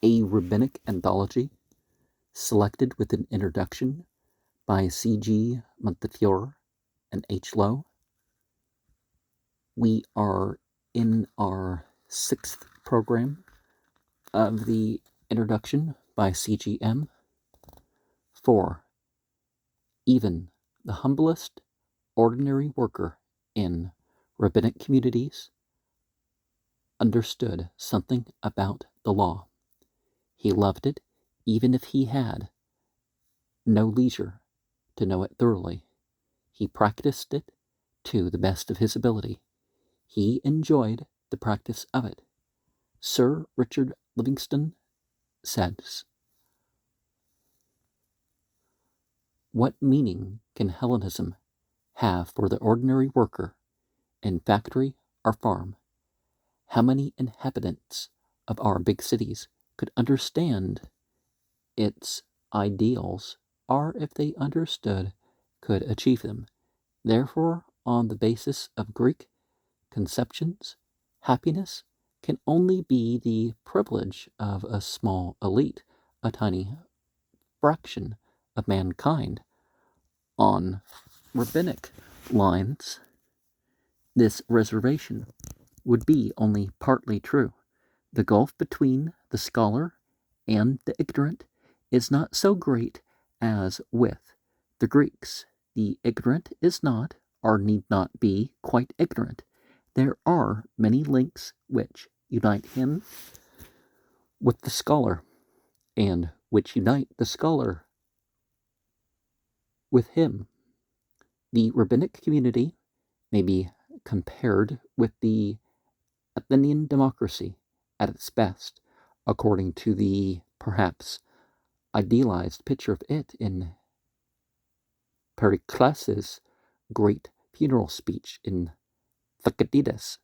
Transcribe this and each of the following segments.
a Rabbinic Anthology, selected with an introduction by C.G. Montefiore and H.Loewe. We are in our 6th program of the introduction by C.G.M. for even the humblest ordinary worker in rabbinic communities understood something about the law. He loved it even if he had no leisure to know it thoroughly. He practiced it to the best of his ability. He enjoyed the practice of it. Sir Richard Livingston says, "What meaning can Hellenism have for the ordinary worker in factory or farm? How many inhabitants of our big cities could understand its ideals, or if they understood, could achieve them? Therefore, on the basis of Greek conceptions, happiness can only be the privilege of a small elite, a tiny fraction of mankind. On rabbinic lines, this reservation would be only partly true. The gulf between the scholar and the ignorant is not so great as with the Greeks. The ignorant is not, or need not be, quite ignorant. There are many links which unite him with the scholar, and which unite the scholar with him. The rabbinic community may be compared with the Athenian democracy at its best, according to the perhaps idealized picture of it in Pericles' great funeral speech in Thucydides.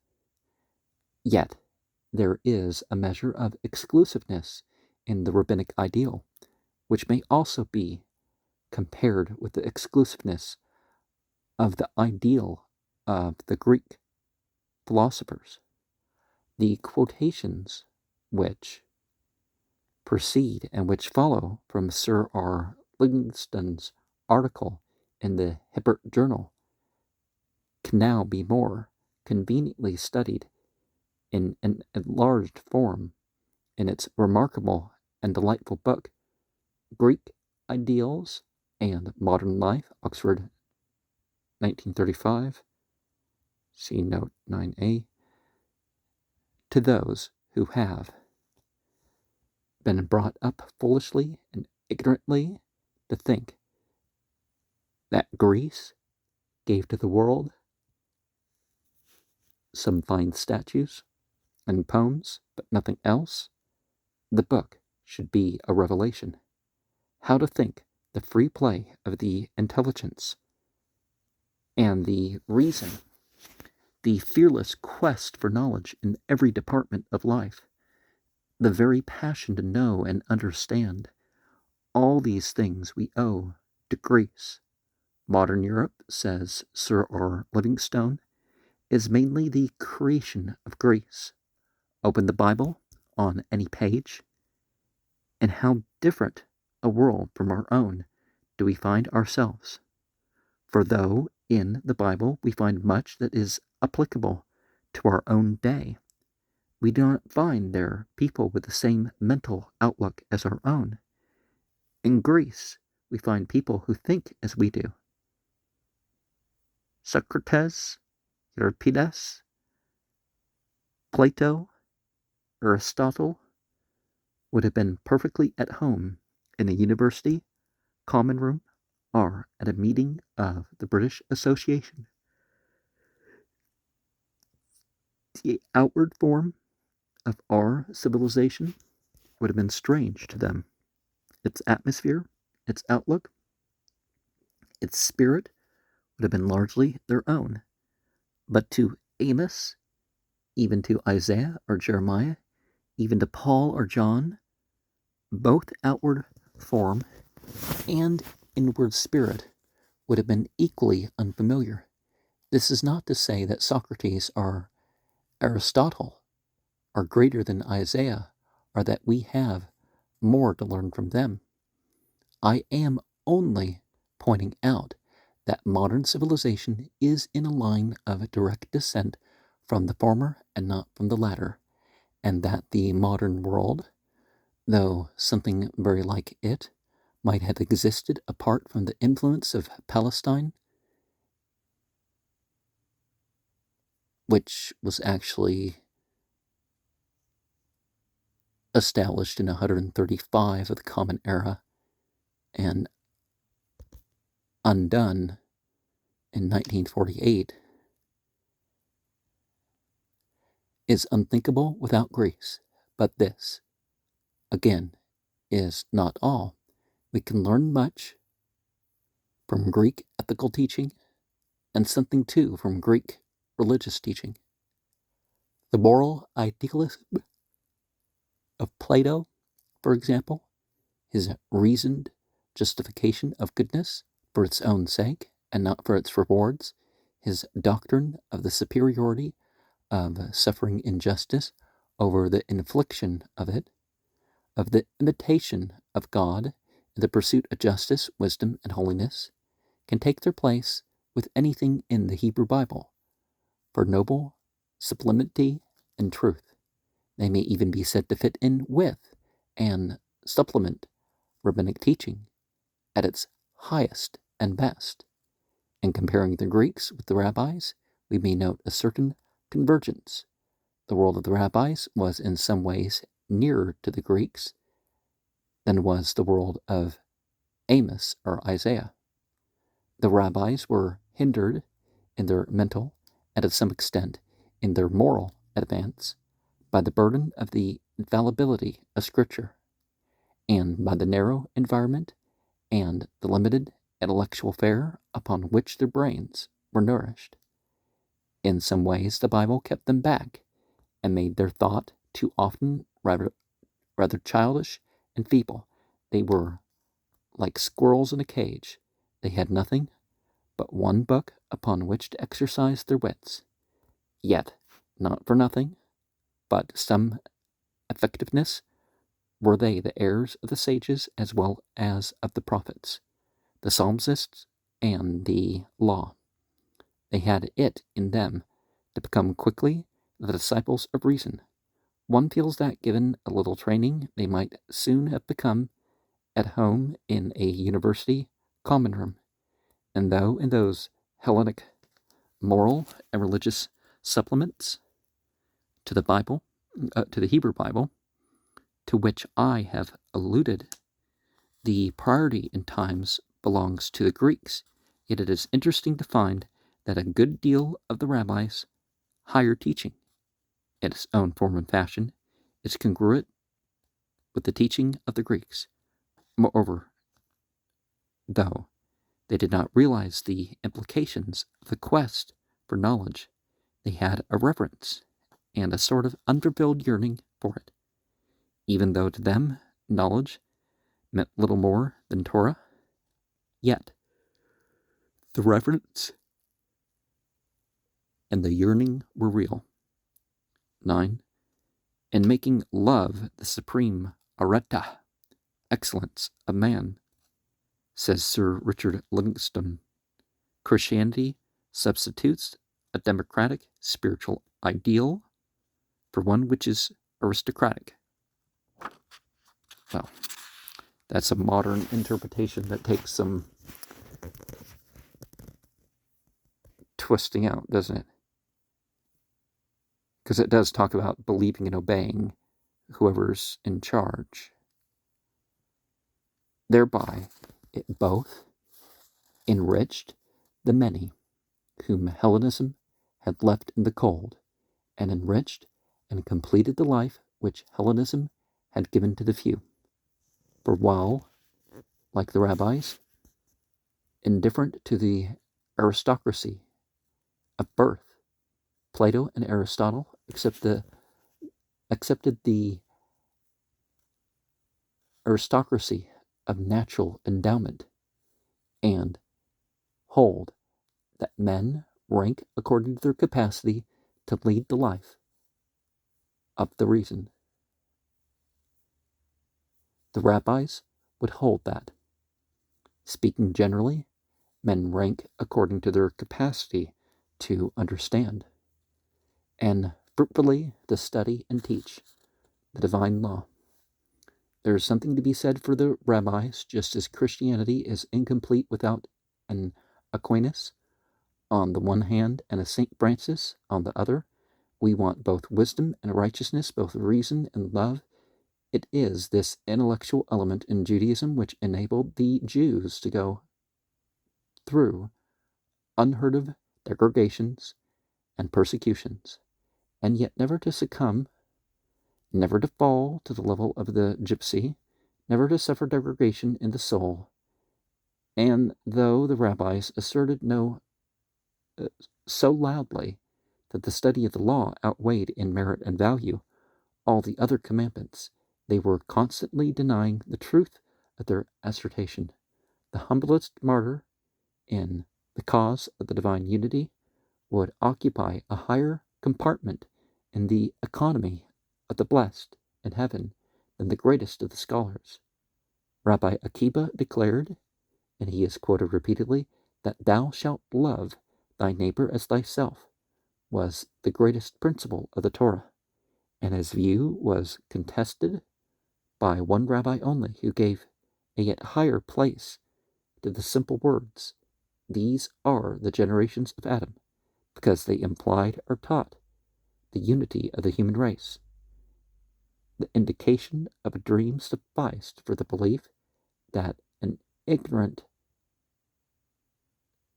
Yet there is a measure of exclusiveness in the rabbinic ideal, which may also be compared with the exclusiveness of the ideal of the Greek philosophers. The quotations which precede and which follow from Sir R. Livingston's article in the Hibbert Journal can now be more conveniently studied in an enlarged form in its remarkable and delightful book, Greek Ideals and Modern Life, Oxford, 1935, see note 9a, to those who have been brought up foolishly and ignorantly to think that Greece gave to the world some fine statues and poems, but nothing else. The book should be a revelation. How to think the free play of the intelligence and the reason, the fearless quest for knowledge in every department of life, the very passion to know and understand. All these things we owe to Greece. Modern Europe, says Sir R. Livingstone, is mainly the creation of Greece. Open the Bible on any page, and how different a world from our own do we find ourselves. For though in the Bible we find much that is applicable to our own day, we do not find there people with the same mental outlook as our own. In Greece, we find people who think as we do. Socrates, Euripides, Plato, Aristotle would have been perfectly at home in a university common room or at a meeting of the British Association. The outward form of our civilization would have been strange to them. Its atmosphere, its outlook, its spirit would have been largely their own. But to Amos, even to Isaiah or Jeremiah, even to Paul or John, both outward form and inward spirit would have been equally unfamiliar. This is not to say that Socrates or Aristotle are greater than Isaiah, or that we have more to learn from them. I am only pointing out that modern civilization is in a line of direct descent from the former and not from the latter, and that the modern world, though something very like it, might have existed apart from the influence of Palestine, which was actually established in 135 of the Common Era and undone in 1948, is unthinkable without Greece. But this, again, is not all. We can learn much from Greek ethical teaching and something too from Greek religious teaching. The moral idealism of Plato, for example, his reasoned justification of goodness for its own sake and not for its rewards, his doctrine of the superiority of suffering injustice over the infliction of it, of the imitation of God in the pursuit of justice, wisdom, and holiness, can take their place with anything in the Hebrew Bible for noble sublimity and truth. They may even be said to fit in with and supplement rabbinic teaching at its highest and best. In comparing the Greeks with the rabbis, we may note a certain convergence. The world of the rabbis was in some ways nearer to the Greeks than was the world of Amos or Isaiah. The rabbis were hindered in their mental and to some extent in their moral advance by the burden of the infallibility of Scripture and by the narrow environment and the limited intellectual fare upon which their brains were nourished. In some ways, the Bible kept them back and made their thought too often rather childish and feeble. They were like squirrels in a cage. They had nothing but one book upon which to exercise their wits. Yet, not for nothing, but some effectiveness, were they the heirs of the sages as well as of the prophets, the psalmists, and the law. They had it in them to become quickly the disciples of reason. One feels that given a little training, they might soon have become at home in a university common room. And though in those Hellenic moral and religious supplements to the Bible, to the Hebrew Bible, to which I have alluded, the priority in times belongs to the Greeks, yet it is interesting to find that a good deal of the rabbis' higher teaching, in its own form and fashion, is congruent with the teaching of the Greeks. Moreover, though they did not realize the implications of the quest for knowledge, they had a reverence and a sort of unfulfilled yearning for it. Even though to them knowledge meant little more than Torah, yet the reverence and the yearning were real. 9. In making love the supreme areta, excellence of man, says Sir Richard Livingstone, Christianity substitutes a democratic spiritual ideal for one which is aristocratic. Well, that's a modern interpretation that takes some twisting out, doesn't it? Because it does talk about believing and obeying whoever's in charge. Thereby, it both enriched the many whom Hellenism had left in the cold, and enriched and completed the life which Hellenism had given to the few. For while, like the rabbis, indifferent to the aristocracy of birth, Plato and Aristotle accepted the aristocracy of natural endowment, and hold that men rank according to their capacity to lead the life of the reason. The rabbis would hold that, speaking generally, men rank according to their capacity to understand and fruitfully to study and teach the divine law. There is something to be said for the rabbis, just as Christianity is incomplete without an Aquinas on the one hand and a St. Francis on the other. We want both wisdom and righteousness, both reason and love. It is this intellectual element in Judaism which enabled the Jews to go through unheard of degradations and persecutions, and yet never to succumb, never to fall to the level of the gypsy, never to suffer degradation in the soul. And though the rabbis asserted so loudly that the study of the law outweighed in merit and value all the other commandments, they were constantly denying the truth of their assertion. The humblest martyr in the cause of the divine unity would occupy a higher compartment in the economy of the blessed in heaven than the greatest of the scholars. Rabbi Akiba declared, and he is quoted repeatedly, that thou shalt love thy neighbor as thyself was the greatest principle of the Torah, and his view was contested by one rabbi only, who gave a yet higher place to the simple words, "These are the generations of Adam," because they implied or taught the unity of the human race. The indication of a dream sufficed for the belief that an ignorant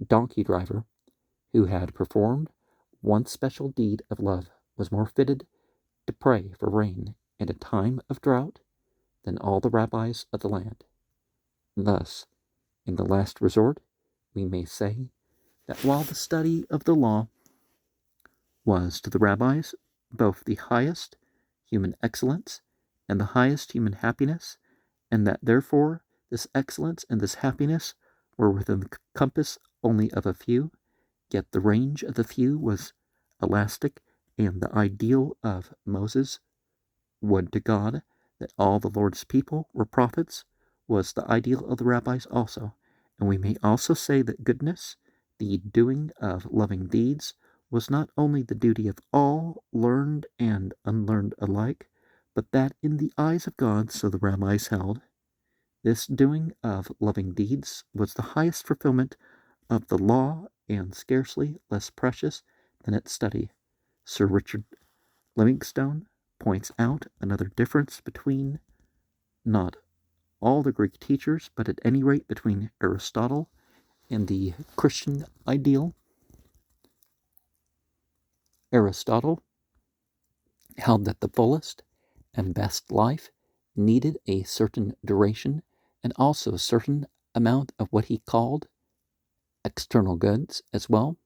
donkey driver who had performed one special deed of love was more fitted to pray for rain in a time of drought than all the rabbis of the land. Thus, in the last resort, we may say that while the study of the law was to the rabbis both the highest human excellence and the highest human happiness, and that therefore this excellence and this happiness were within the compass only of a few, yet the range of the few was elastic, and the ideal of Moses, would to God that all the Lord's people were prophets, was the ideal of the rabbis also. And we may also say that goodness, the doing of loving deeds, was not only the duty of all, learned and unlearned alike, but that in the eyes of God, so the rabbis held, this doing of loving deeds was the highest fulfillment of the law and scarcely less precious than its study. Sir Richard Livingstone points out another difference between not all the Greek teachers, but at any rate between Aristotle and the Christian ideal. Aristotle held that the fullest and best life needed a certain duration and also a certain amount of what he called external goods as well.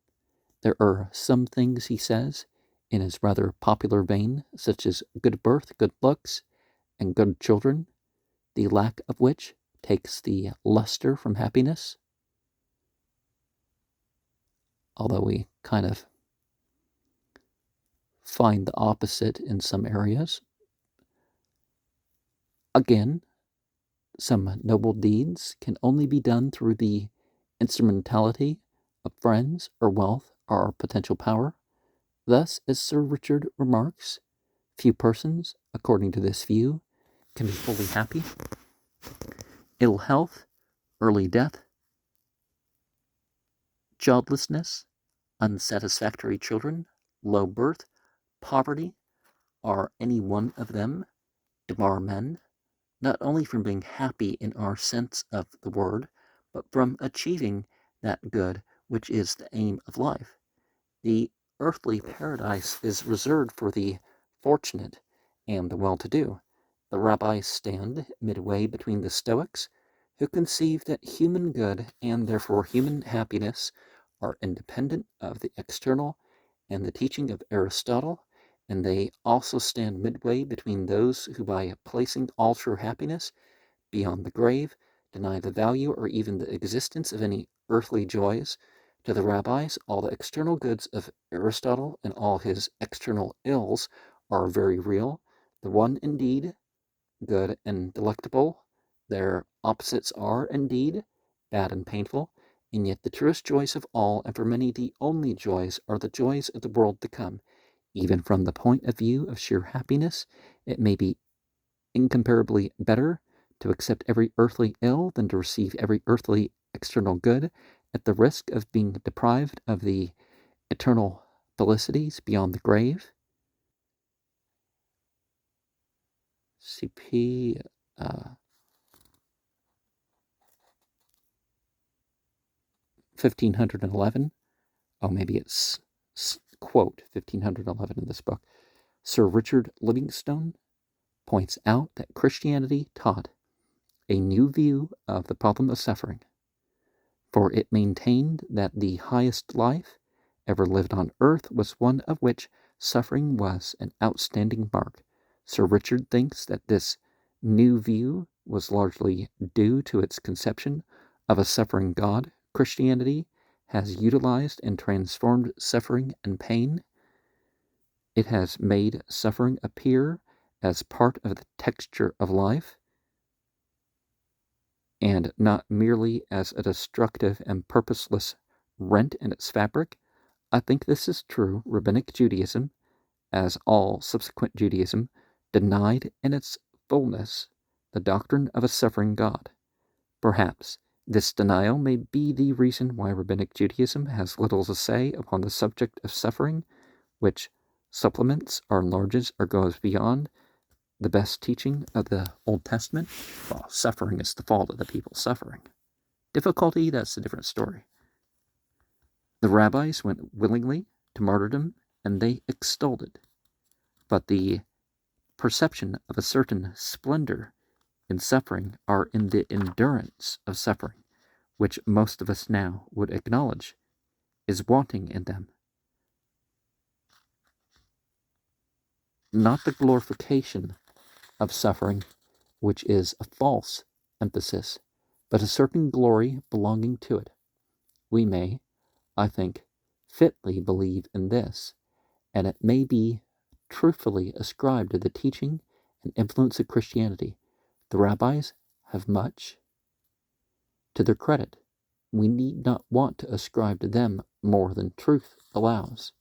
There are some things, he says, in his rather popular vein, such as good birth, good looks, and good children, the lack of which takes the luster from happiness. Although we kind of find the opposite in some areas. Again, some noble deeds can only be done through the instrumentality of friends or wealth or potential power. Thus, as Sir Richard remarks, few persons, according to this view, can be fully happy. Ill health, early death, childlessness, unsatisfactory children, low birth, poverty, are any one of them debar men, not only from being happy in our sense of the word, but from achieving that good which is the aim of life. The earthly paradise is reserved for the fortunate and the well-to-do. The rabbis stand midway between the Stoics, who conceive that human good and therefore human happiness are independent of the external, and the teaching of Aristotle, and they also stand midway between those who, by placing all true happiness beyond the grave, deny the value or even the existence of any earthly joys. To the rabbis, all the external goods of Aristotle and all his external ills are very real. The one, indeed, good and delectable. Their opposites are, indeed, bad and painful, and yet the truest joys of all, and for many the only joys, are the joys of the world to come. Even from the point of view of sheer happiness, it may be incomparably better to accept every earthly ill than to receive every earthly external good, at the risk of being deprived of the eternal felicities beyond the grave. CP 1511. Oh, maybe it's quote 1511 in this book. Sir Richard Livingstone points out that Christianity taught a new view of the problem of suffering, for it maintained that the highest life ever lived on earth was one of which suffering was an outstanding mark. Sir Richard thinks that this new view was largely due to its conception of a suffering God. Christianity has utilized and transformed suffering and pain. It has made suffering appear as part of the texture of life, and not merely as a destructive and purposeless rent in its fabric. I think this is true. Rabbinic Judaism, as all subsequent Judaism, denied in its fullness the doctrine of a suffering God. Perhaps this denial may be the reason why Rabbinic Judaism has little to say upon the subject of suffering, which supplements or enlarges or goes beyond the best teaching of the Old Testament. Well, suffering is the fault of the people suffering. Difficulty, that's a different story. The rabbis went willingly to martyrdom, and they extolled it. But the perception of a certain splendor in suffering are in the endurance of suffering, which most of us now would acknowledge is wanting in them. Not the glorification of suffering, which is a false emphasis, but a certain glory belonging to it. We may, I think, fitly believe in this, and it may be truthfully ascribed to the teaching and influence of Christianity. The rabbis have much to their credit. We need not want to ascribe to them more than truth allows.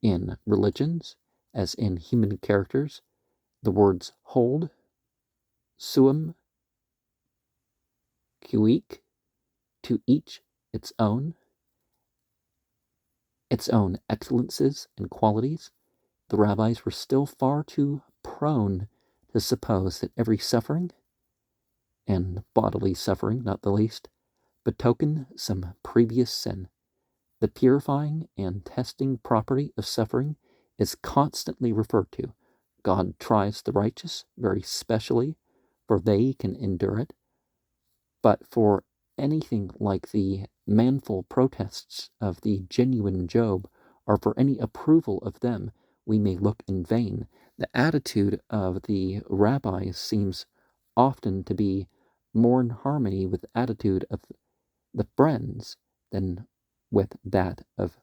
In religions, as in human characters, the words hold, suum, cuique, to each its own excellences and qualities. The rabbis were still far too prone to suppose that every suffering, and bodily suffering not the least, betoken some previous sin. The purifying and testing property of suffering is constantly referred to. God tries the righteous very specially, for they can endure it. But for anything like the manful protests of the genuine Job, or for any approval of them, we may look in vain. The attitude of the rabbis seems often to be more in harmony with the attitude of the friends than with that of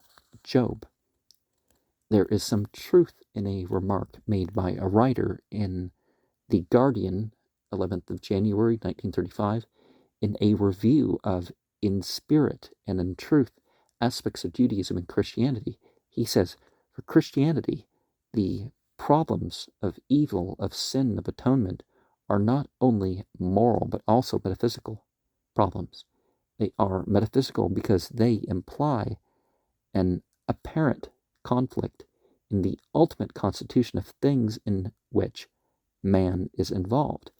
Job. There is some truth in a remark made by a writer in The Guardian, 11th of January, 1935, in a review of In Spirit and in Truth aspects of Judaism and Christianity. He says, for Christianity, the problems of evil, of sin, of atonement are not only moral but also metaphysical problems. They are metaphysical because they imply an apparent conflict in the ultimate constitution of things in which man is involved,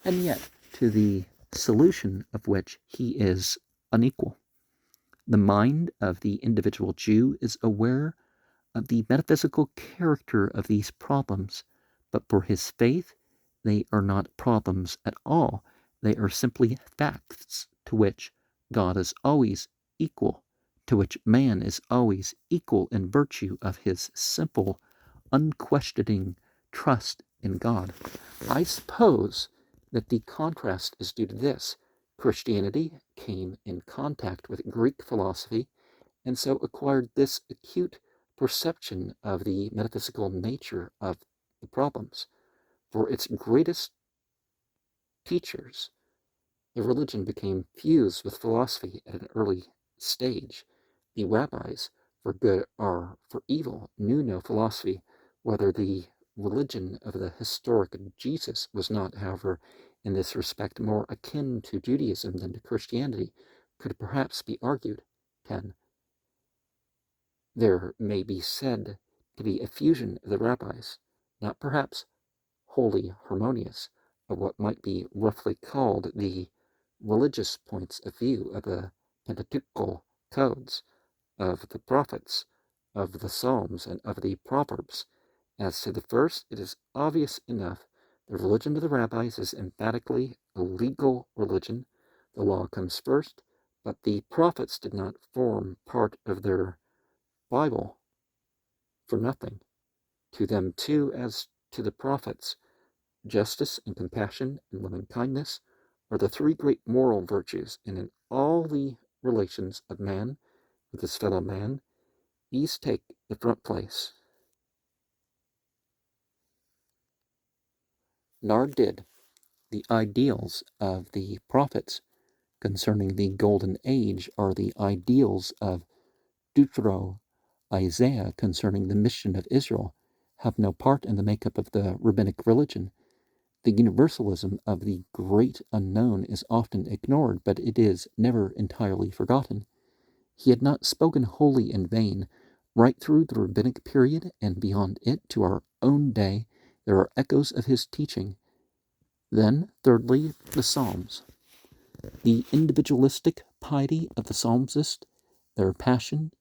and yet to the solution of which he is unequal. The mind of the individual Jew is aware of the metaphysical character of these problems, but for his faith, they are not problems at all. They are simply facts to which God is always equal, to which man is always equal in virtue of his simple, unquestioning trust in God. I suppose that the contrast is due to this. Christianity came in contact with Greek philosophy and so acquired this acute perception of the metaphysical nature of the problems. for its greatest teachers, the religion became fused with philosophy at an early stage. The rabbis, for good or for evil, knew no philosophy. Whether the religion of the historic Jesus was not, however, in this respect more akin to Judaism than to Christianity, could perhaps be argued. 10. There may be said to be a fusion of the rabbis, not perhaps wholly harmonious, of what might be roughly called the religious points of view of the Pentateuchal codes, of the prophets, of the Psalms, and of the Proverbs. As to the first, it is obvious enough. The religion of the rabbis is emphatically a legal religion. The law comes first, but the prophets did not form part of their Bible for nothing. To them too, as to the prophets, justice and compassion and loving kindness are the three great moral virtues, and in all the relations of man with his fellow man, these take the front place. Nor did the ideals of the prophets concerning the golden age or the ideals of Deutero Isaiah concerning the mission of Israel have no part in the makeup of the rabbinic religion. The universalism of the great unknown is often ignored, but it is never entirely forgotten. He had not spoken wholly in vain. Right through the rabbinic period and beyond it to our own day, there are echoes of his teaching. Then, thirdly, the Psalms. The individualistic piety of the psalmist, their passion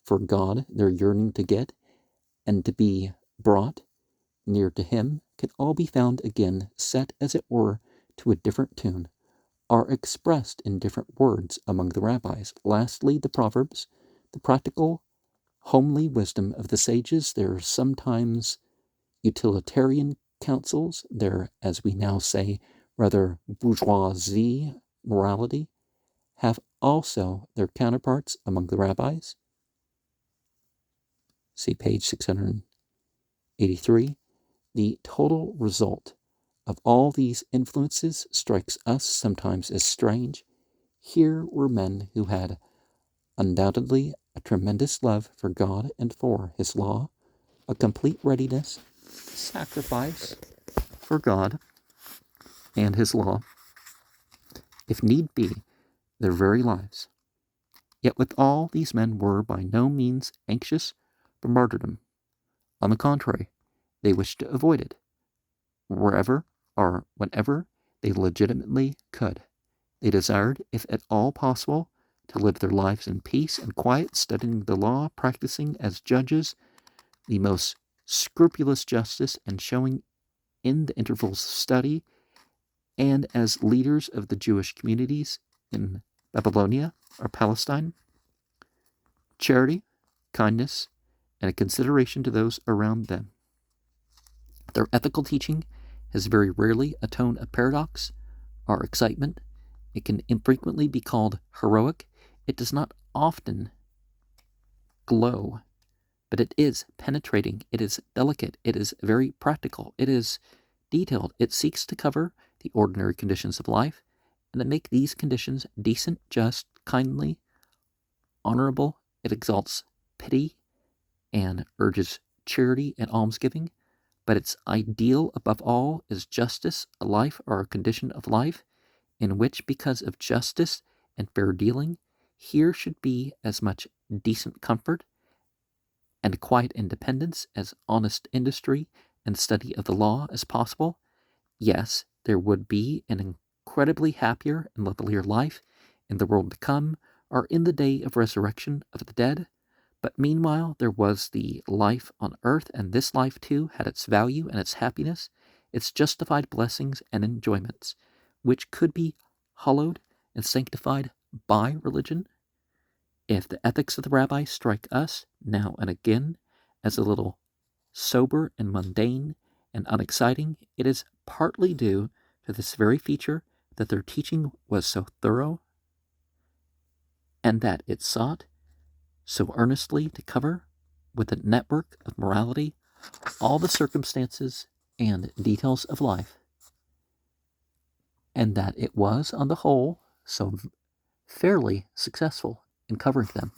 for God, their yearning to get and to be brought near to him, can all be found again, set as it were to a different tune, are expressed in different words among the rabbis. Lastly, the Proverbs, the practical, homely wisdom of the sages, their sometimes utilitarian counsels, their, as we now say, rather bourgeoisie morality, have also their counterparts among the rabbis. See page 683. The total result of all these influences strikes us sometimes as strange. Here were men who had undoubtedly a tremendous love for God and for his law, a complete readiness to sacrifice for God and his law, if need be, their very lives. Yet with all, these men were by no means anxious for martyrdom. On the contrary, they wished to avoid it, wherever or whenever they legitimately could. They desired, if at all possible, to live their lives in peace and quiet, studying the law, practicing as judges the most scrupulous justice, and showing in the intervals of study, and as leaders of the Jewish communities in Babylonia or Palestine, charity, kindness, and a consideration to those around them. Their ethical teaching has very rarely a tone of paradox or excitement. It can infrequently be called heroic. It does not often glow, but it is penetrating, it is delicate, it is very practical, it is detailed. It seeks to cover the ordinary conditions of life and to make these conditions decent, just, kindly, honorable. It exalts pity and urges charity and almsgiving, but its ideal above all is justice, a life or a condition of life in which, because of justice and fair dealing, here should be as much decent comfort and quiet independence as honest industry and study of the law as possible. Yes, there would be an incredibly happier and lovelier life in the world to come, or in the day of resurrection of the dead. But meanwhile there was the life on earth, and this life too had its value and its happiness, its justified blessings and enjoyments, which could be hallowed and sanctified by religion. If the ethics of the rabbi strike us now and again as a little sober and mundane and unexciting, it is partly due to this very feature, that their teaching was so thorough and that it sought so earnestly to cover with a network of morality all the circumstances and details of life, and that it was, on the whole, so fairly successful in covering them.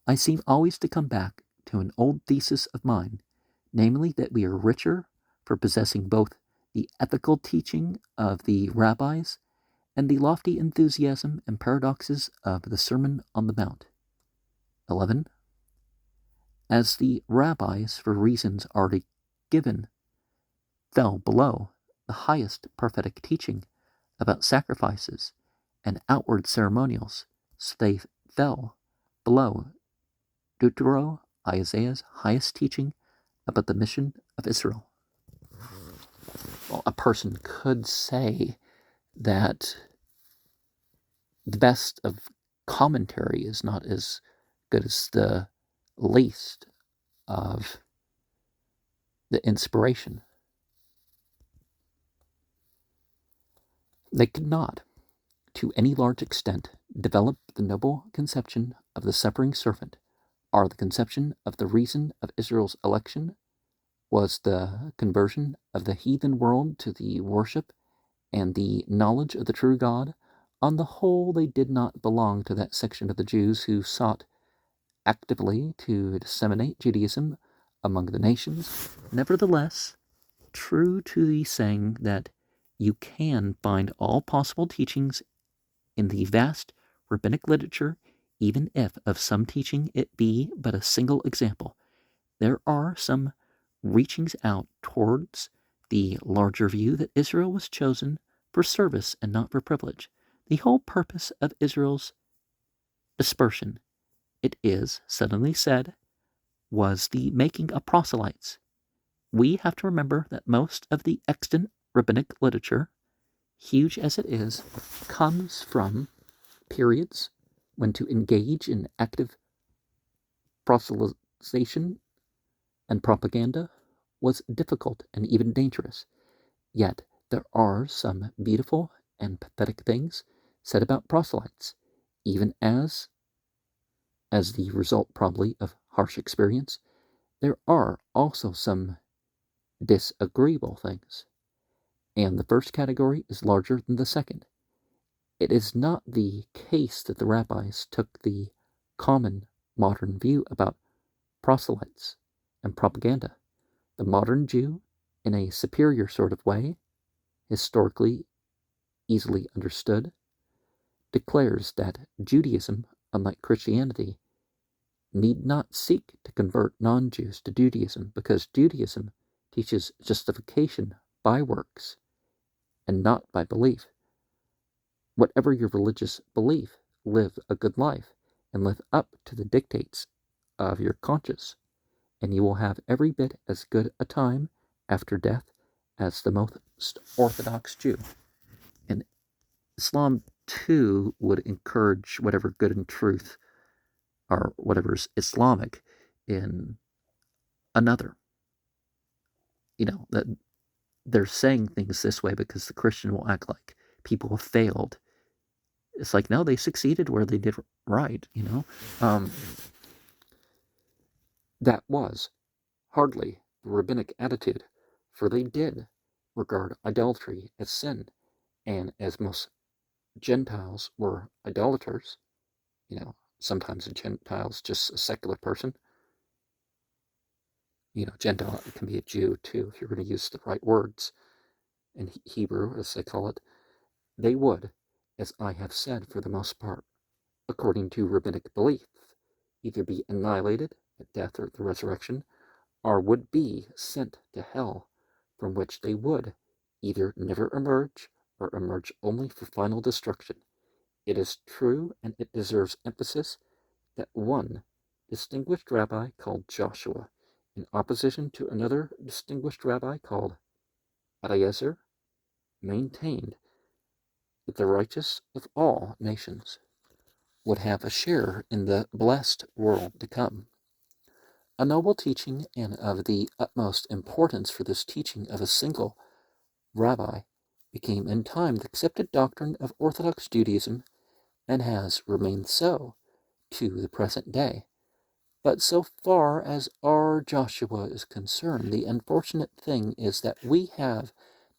I seem always to come back to an old thesis of mine, namely that we are richer for possessing both the ethical teaching of the rabbis and the lofty enthusiasm and paradoxes of the Sermon on the Mount. 11. As the rabbis, for reasons already given, fell below the highest prophetic teaching about sacrifices and outward ceremonials, so they fell below Isaiah's highest teaching about the mission of Israel. Well, a person could say that the best of commentary is not as good as the least of the inspiration. They could not, to any large extent, develop the noble conception of the suffering servant, or the conception of the reason of Israel's election was the conversion of the heathen world to the worship and the knowledge of the true God. On the whole, they did not belong to that section of the Jews who sought actively to disseminate Judaism among the nations. Nevertheless, true to the saying that you can find all possible teachings in the vast rabbinic literature, even if of some teaching it be but a single example, there are some reachings out towards the larger view that Israel was chosen for service and not for privilege. The whole purpose of Israel's dispersion, it is suddenly said, was the making of proselytes. We have to remember that most of the extant rabbinic literature, huge as it is, comes from periods when to engage in active proselytization and propaganda was difficult and even dangerous. Yet there are some beautiful and pathetic things said about proselytes, even as the result probably of harsh experience. There are also some disagreeable things, and the first category is larger than the second. It is not the case that the rabbis took the common modern view about proselytes and propaganda. The modern Jew, in a superior sort of way, historically easily understood, declares that Judaism, unlike Christianity, need not seek to convert non-Jews to Judaism, because Judaism teaches justification by works and not by belief. Whatever your religious belief, live a good life and live up to the dictates of your conscience, and you will have every bit as good a time after death as the most orthodox Jew. And Islam, too, would encourage whatever good and truth or whatever's Islamic in another. That they're saying things this way because the Christian will act like people have failed. It's like, no, they succeeded where they did right, That was hardly the rabbinic attitude, for they did regard idolatry as sin, and as most Gentiles were idolaters, sometimes a Gentile's just a secular person. Gentile can be a Jew too, if you're going to use the right words in Hebrew, as they call it. They would, as I have said, for the most part, according to rabbinic belief, either be annihilated at death or the resurrection, or would be sent to hell, from which they would either never emerge or emerge only for final destruction. It is true, and it deserves emphasis, that one distinguished rabbi called Joshua, in opposition to another distinguished rabbi called Eliezer, maintained that the righteous of all nations would have a share in the blessed world to come. A noble teaching, and of the utmost importance, for this teaching of a single rabbi became in time the accepted doctrine of Orthodox Judaism, and has remained so to the present day. But so far as our Joshua is concerned, the unfortunate thing is that we have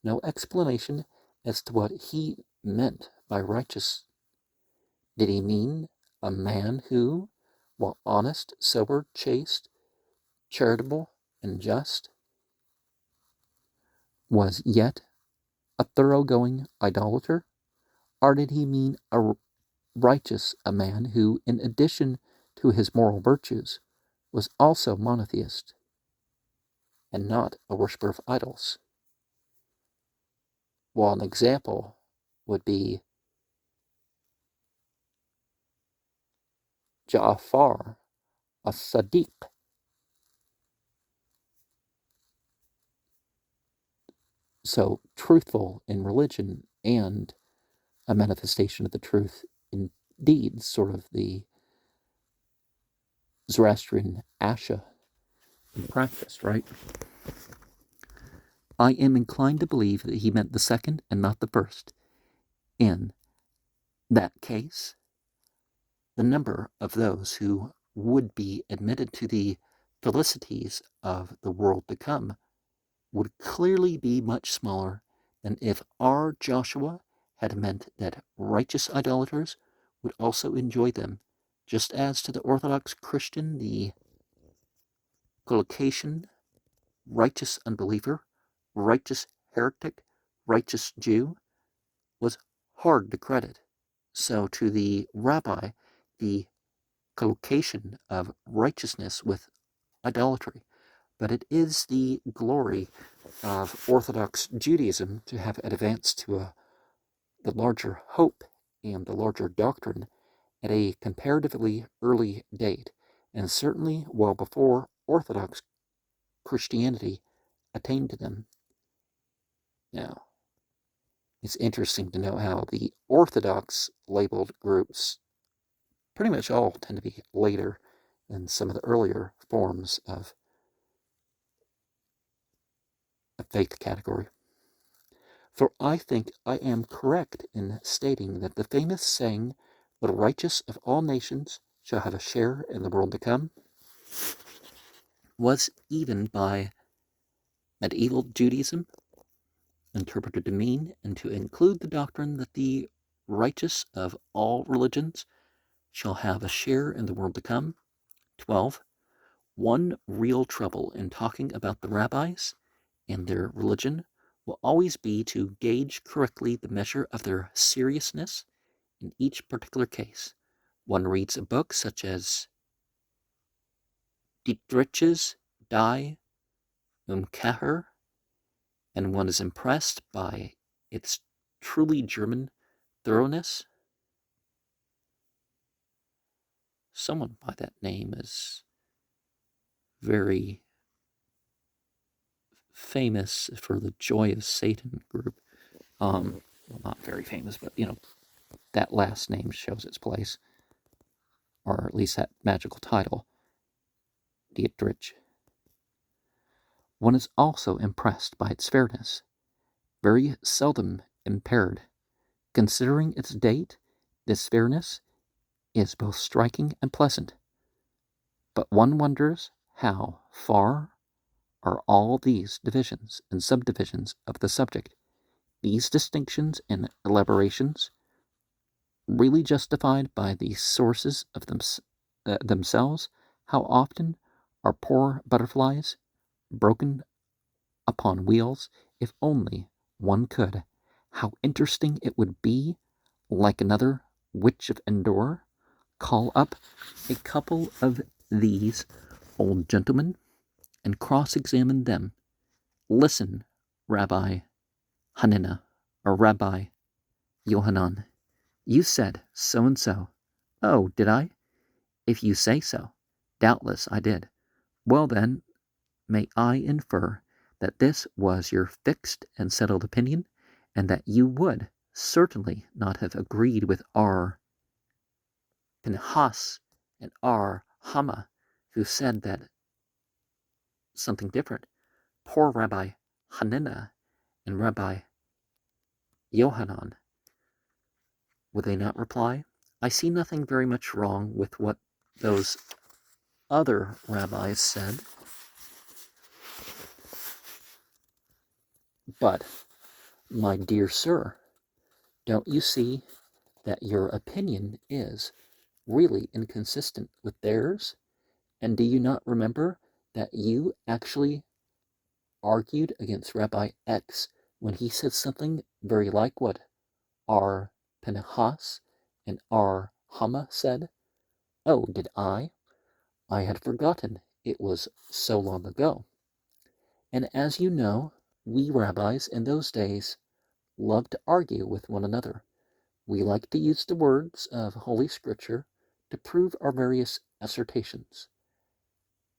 no explanation as to what he meant by righteous. Did he mean a man who, while honest, sober, chaste, charitable, and just, was yet a thoroughgoing idolater? Or did he mean a man who, in addition to his moral virtues, was also monotheist and not a worshiper of idols? Well, an example would be Ja'far as-Sadiq. So, truthful in religion and a manifestation of the truth in deeds, sort of the Zoroastrian Asha in practice, right? I am inclined to believe that he meant the second and not the first. In that case, the number of those who would be admitted to the felicities of the world to come would clearly be much smaller than if our Joshua had meant that righteous idolaters would also enjoy them, just as to the Orthodox Christian the collocation righteous unbeliever, righteous heretic, righteous Jew was hard to credit. So to the rabbi, the collocation of righteousness with idolatry. But it is the glory of Orthodox Judaism to have advanced to the larger hope and the larger doctrine at a comparatively early date, and certainly well before Orthodox Christianity attained to them. Now, it's interesting to know how the Orthodox labeled groups pretty much all tend to be later than some of the earlier forms of a faith category. For I think I am correct in stating that the famous saying, "The righteous of all nations shall have a share in the world to come," was even by medieval Judaism interpreted to mean and to include the doctrine that the righteous of all religions shall have a share in the world to come. 12. One real trouble in talking about the rabbis and their religion will always be to gauge correctly the measure of their seriousness in each particular case. One reads a book such as Dietrich's Die Umkehr, and one is impressed by its truly German thoroughness. Someone by that name is very famous for the Joy of Satan group. Well, not very famous, but that last name shows its place, or at least that magical title, Dietrich. One is also impressed by its fairness, very seldom impaired. Considering its date, this fairness is both striking and pleasant. But one wonders how far are all these divisions and subdivisions of the subject, these distinctions and elaborations, really justified by the sources of themselves? How often are poor butterflies broken upon wheels? If only one could, how interesting it would be, like another witch of Endor, call up a couple of these old gentlemen and cross-examine them. Listen, Rabbi Hanina, or Rabbi Yohanan, you said so and so. Oh, did I? If you say so, doubtless I did. Well then, may I infer that this was your fixed and settled opinion, and that you would certainly not have agreed with our Pinhas and our Hama, who said that something different. Poor Rabbi Hanina and Rabbi Yohanan, would they not reply? I see nothing very much wrong with what those other rabbis said, "But, my dear sir, don't you see that your opinion is really inconsistent with theirs? And do you not remember that you actually argued against Rabbi X when he said something very like what our Pinchas and our Hama said?" "Oh, did I? I had forgotten. It was so long ago." And as you know, we rabbis in those days loved to argue with one another. We liked to use the words of Holy Scripture to prove our various assertions.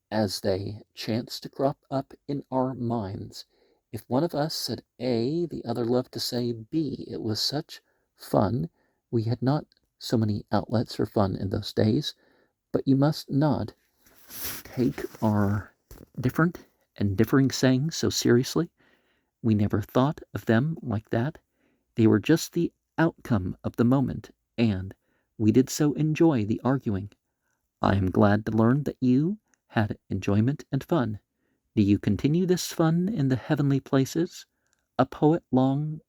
As they chanced to crop up in our minds, if one of us said A, the other loved to say B. It was such fun. We had not so many outlets for fun in those days, but you must not take our different and differing sayings so seriously. We never thought of them like that. They were just the outcome of the moment, and we did so enjoy the arguing. I am glad to learn that you had enjoyment and fun. Do you continue this fun in the heavenly places? A poet long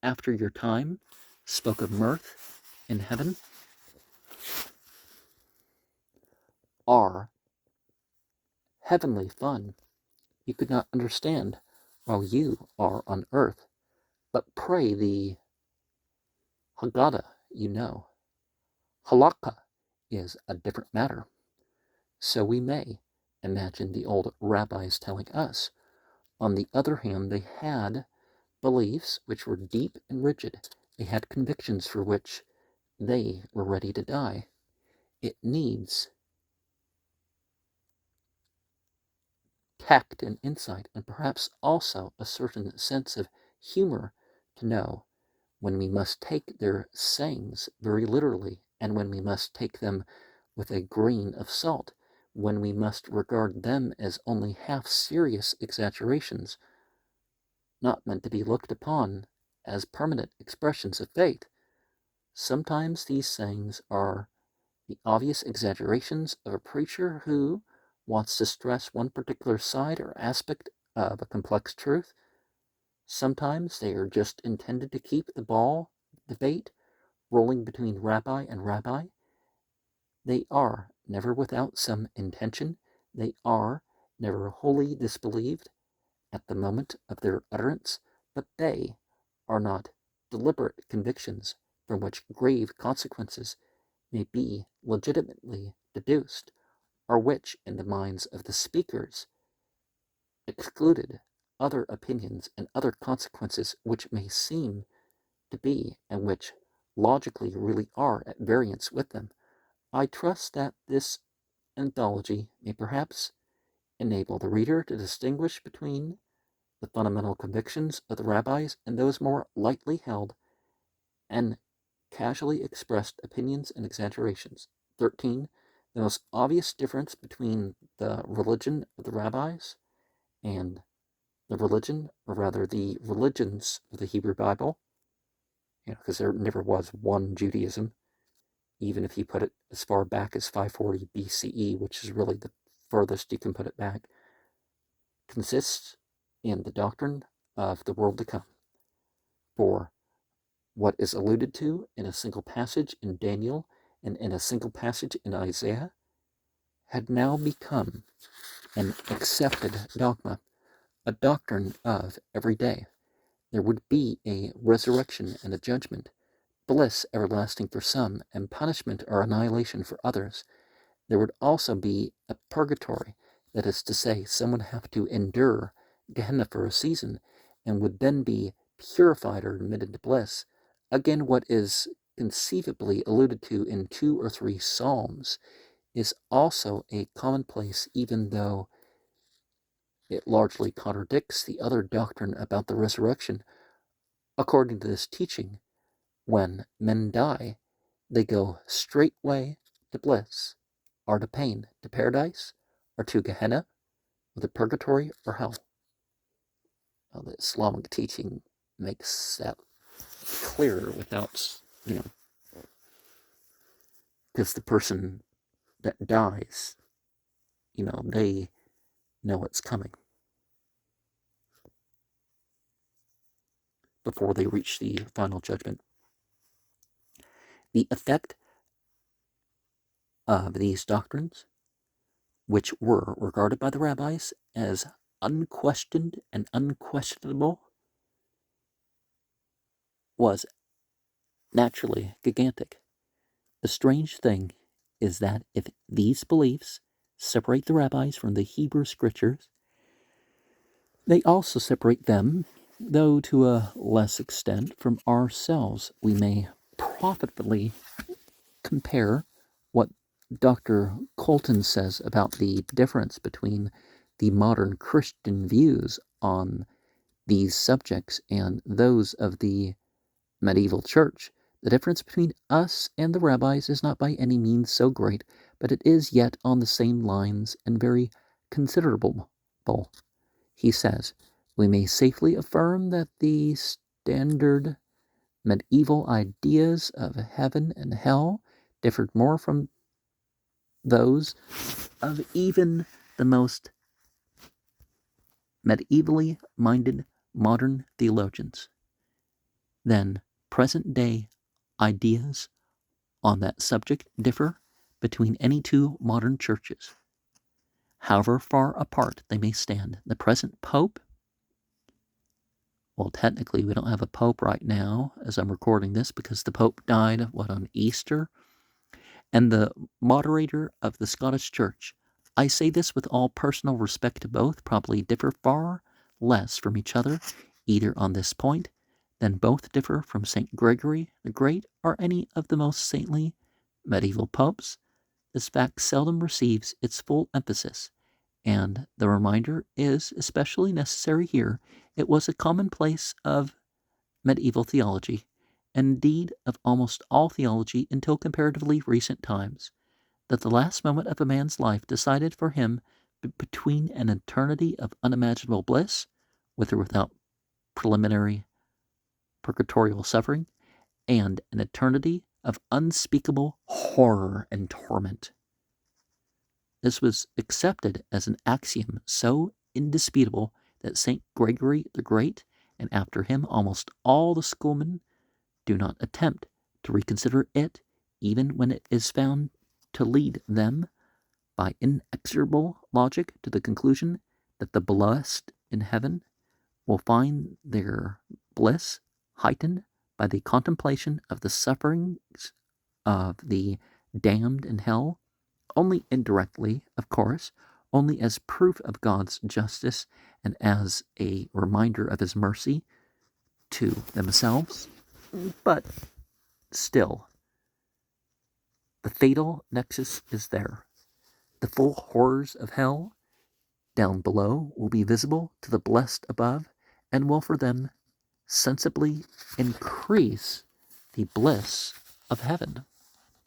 after your time spoke of mirth in heaven. Our heavenly fun you could not understand while you are on earth. But pray the Haggadah, you know. Halakha is a different matter. So we may imagine the old rabbis telling us. On the other hand, they had beliefs which were deep and rigid. They had convictions for which they were ready to die. It needs tact and insight, and perhaps also a certain sense of humor to know when we must take their sayings very literally, and when we must take them with a grain of salt, when we must regard them as only half-serious exaggerations, not meant to be looked upon as permanent expressions of faith. Sometimes these sayings are the obvious exaggerations of a preacher who wants to stress one particular side or aspect of a complex truth. Sometimes they are just intended to keep the debate, rolling between rabbi and rabbi. They are never without some intention. They are never wholly disbelieved at the moment of their utterance, but they are not deliberate convictions from which grave consequences may be legitimately deduced, or which, in the minds of the speakers, excluded other opinions and other consequences which may seem to be, and which logically really are at variance with them. I trust that this anthology may perhaps enable the reader to distinguish between the fundamental convictions of the rabbis and those more lightly held and casually expressed opinions and exaggerations. 13. The most obvious difference between the religion of the rabbis and the religion, or rather the religions of the Hebrew Bible, because there never was one Judaism, even if you put it as far back as 540 BCE, which is really the furthest you can put it back, consists in the doctrine of the world to come. For what is alluded to in a single passage in Daniel and in a single passage in Isaiah had now become an accepted dogma, a doctrine of every day. There would be a resurrection and a judgment, bliss everlasting for some, and punishment or annihilation for others. There would also be a purgatory, that is to say, someone would have to endure Gehenna for a season, and would then be purified or admitted to bliss. Again, what is conceivably alluded to in 2 or 3 Psalms is also a commonplace, even though it largely contradicts the other doctrine about the resurrection. According to this teaching, when men die, they go straightway to bliss, or to pain, to paradise, or to Gehenna, or the purgatory, or hell. Well, the Islamic teaching makes that clearer without, because the person that dies they know what's coming before they reach the final judgment. The effect of these doctrines, which were regarded by the rabbis as unquestioned and unquestionable, was naturally gigantic. The strange thing is that if these beliefs separate the rabbis from the Hebrew scriptures, they also separate them, though to a less extent, from ourselves. We may profitably compare what Dr. Colton says about the difference between the modern Christian views on these subjects and those of the medieval church. The difference between us and the rabbis is not by any means so great, but it is yet on the same lines and very considerable. He says, we may safely affirm that the standard medieval ideas of heaven and hell differed more from those of even the most medievally minded modern theologians than present-day ideas on that subject differ between any two modern churches. However far apart they may stand, the present pope, well, technically we don't have a pope right now as I'm recording this because the pope died, on Easter? And the moderator of the Scottish Church, I say this with all personal respect to both, probably differ far less from each other, either on this point, than both differ from St. Gregory the Great or any of the most saintly medieval popes. This fact seldom receives its full emphasis, and the reminder is especially necessary here. It was a commonplace of medieval theology, and indeed of almost all theology until comparatively recent times, that the last moment of a man's life decided for him between an eternity of unimaginable bliss, with or without preliminary purgatorial suffering, and an eternity of unspeakable horror and torment. This was accepted as an axiom so indisputable that St. Gregory the Great, and after him almost all the schoolmen, do not attempt to reconsider it, even when it is found to lead them by inexorable logic to the conclusion that the blessed in heaven will find their bliss heightened by the contemplation of the sufferings of the damned in hell, only indirectly, of course, only as proof of God's justice and as a reminder of his mercy to themselves. But still, the fatal nexus is there. The full horrors of hell down below will be visible to the blessed above, and will for them sensibly increase the bliss of heaven.